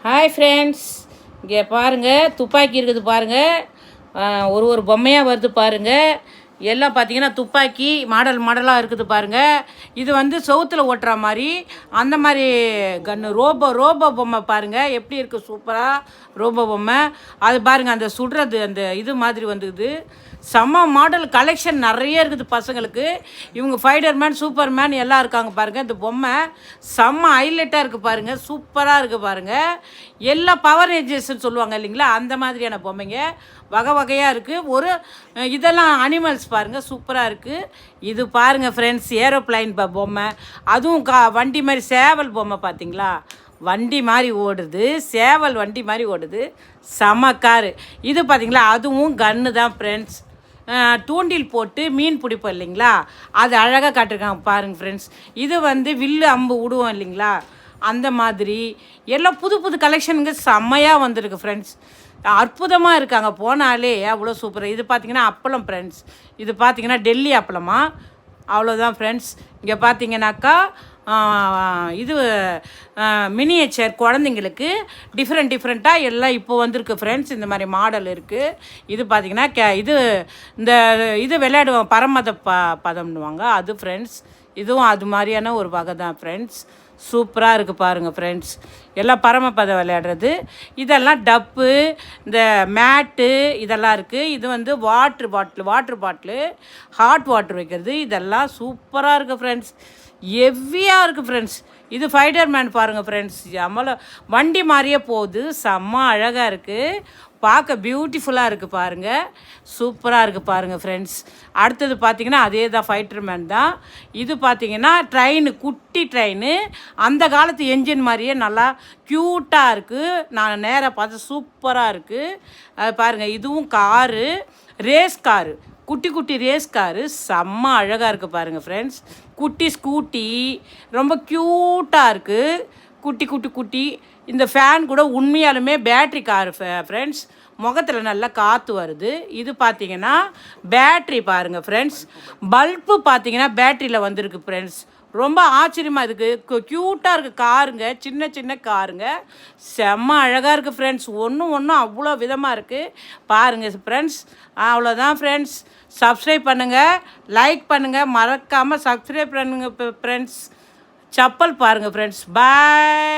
Hi friends, இங்கே பாருங்கள், துப்பாக்கி இருக்குது பாருங்கள். ஒரு பொம்மையாக வருது பாருங்கள். எல்லாம் பார்த்தீங்கன்னா துப்பாக்கி மாடலாக இருக்குது பாருங்கள். இது வந்து செவுத்தில் ஓட்டுற மாதிரி அந்த மாதிரி கன்று ரோபோ பொம்மை பாருங்கள் எப்படி இருக்குது, சூப்பராக ரோபோ பொம்மை. அது பாருங்கள், அந்த சுடுறது அந்த இது மாதிரி வந்துக்குது. செம்ம மாடல் கலெக்ஷன் நிறைய இருக்குது பசங்களுக்கு. இவங்க ஃபைடர்மேன், சூப்பர்மேன் எல்லாம் இருக்காங்க பாருங்கள். இந்த பொம்மை செம்ம ஹைலைட்டாக இருக்குது பாருங்கள், சூப்பராக இருக்குது பாருங்கள். எல்லா பவர் ரேஞ்சர்ஸ்ன்னு சொல்லுவாங்க இல்லைங்களா, அந்த மாதிரியான பொம்மைங்க வகை வகையாக இருக்குது. இதெல்லாம் அனிமல்ஸ் பாருங்கள், சூப்பராக இருக்குது. இது பாருங்கள் ஃப்ரெண்ட்ஸ், ஏரோப்ளைன் பொம்மை. அதுவும் வண்டி மாதிரி சேவல் பொம்மை பார்த்தீங்களா, வண்டி மாதிரி ஓடுது, சேவல் வண்டி மாதிரி ஓடுது, செம காரு. இது பார்த்திங்களா, அதுவும் கன்று தான் ஃப்ரெண்ட்ஸ். தூண்டில் போட்டு மீன் பிடிப்போம் இல்லைங்களா, அது அழகாக காட்டிருக்காங்க பாருங்கள் ஃப்ரெண்ட்ஸ். இது வந்து வில்லு அம்பு விடுவோம் இல்லைங்களா, அந்த மாதிரி எல்லாம் புது புது கலெக்ஷனுங்க செம்மையாக வந்திருக்கு ஃப்ரெண்ட்ஸ். அற்புதமாக இருக்காங்க, போனாலே அவ்வளோ சூப்பராக. இது பார்த்திங்கன்னா அப்பளம் ஃப்ரெண்ட்ஸ். இது பார்த்திங்கன்னா டெல்லி அப்பளமா, அவ்வளோதான் ஃப்ரெண்ட்ஸ். இங்கே பார்த்தீங்கன்னாக்கா இது மினியேச்சர் குழந்தைங்களுக்கு டிஃப்ரெண்ட்டாக எல்லாம் இப்போ வந்திருக்கு ஃப்ரெண்ட்ஸ். இந்த மாதிரி மாடல் இருக்குது. இது பார்த்திங்கன்னா இது விளையாடுவோம் பரமத பதம்னுவாங்க அது ஃப்ரெண்ட்ஸ். இதுவும் அது மாதிரியான ஒரு வகை தான் ஃப்ரெண்ட்ஸ். சூப்பராக இருக்குது பாருங்கள் ஃப்ரெண்ட்ஸ். எல்லாம் பரமபதம் விளையாடுறது. இதெல்லாம் டப்பு, இந்த மேட்டு இதெல்லாம் இருக்குது. இது வந்து வாட்ரு பாட்டிலு ஹாட் வாட்டர் வைக்கிறது. இதெல்லாம் சூப்பராக இருக்குது ஃப்ரெண்ட்ஸ், ஹெவியாக இருக்குது ஃப்ரெண்ட்ஸ். இது ஃபைடர்மேன் பாருங்கள் ஃப்ரெண்ட்ஸ், நம்மள வண்டி மாதிரியே போகுது, செம்ம அழகாக இருக்குது, பார்க்க பியூட்டிஃபுல்லாக இருக்குது பாருங்கள், சூப்பராக இருக்குது பாருங்கள் ஃப்ரெண்ட்ஸ். அடுத்தது பார்த்திங்கன்னா அதே தான் ஃபைட்டர்மேன் தான். இது பார்த்திங்கன்னா குட்டி ட்ரெயின், அந்த காலத்து என்ஜின் மாதிரியே நல்லா க்யூட்டாக இருக்குது. நான் நேராக பார்த்து சூப்பராக இருக்குது. அது பாருங்கள், இதுவும் காரு, ரேஸ் காரு, குட்டி ரேஸ் காரு, செம்ம அழகாக இருக்குது பாருங்கள் ஃப்ரெண்ட்ஸ். குட்டி ஸ்கூட்டி ரொம்ப க்யூட்டாக இருக்குது, குட்டி. இந்த ஃபேன் கூட உண்மையாலுமே பேட்ரி காரு ஃப்ரெண்ட்ஸ், முகத்தில் நல்லா காற்று வருது. இது பார்த்திங்கன்னா பேட்ரி பாருங்கள் ஃப்ரெண்ட்ஸ், பல்பு பார்த்திங்கன்னா பேட்ரியில் வந்திருக்கு ஃப்ரெண்ட்ஸ். ரொம்ப ஆச்சரியமாக இருக்குது, க்யூட்டாக இருக்குது காருங்க, சின்ன காருங்க, செம்ம அழகாக இருக்குது ஃப்ரெண்ட்ஸ். ஒன்றும் அவ்வளோ விதமாக இருக்குது பாருங்கள் ஃப்ரெண்ட்ஸ். அவ்வளோதான் ஃப்ரெண்ட்ஸ். சப்ஸ்கிரைப் பண்ணுங்கள், லைக் பண்ணுங்கள், மறக்காமல் சப்ஸ்கிரைப் பண்ணுங்கள் ஃப்ரெண்ட்ஸ். செப்பல் பாருங்கள் ஃப்ரெண்ட்ஸ். பாய்.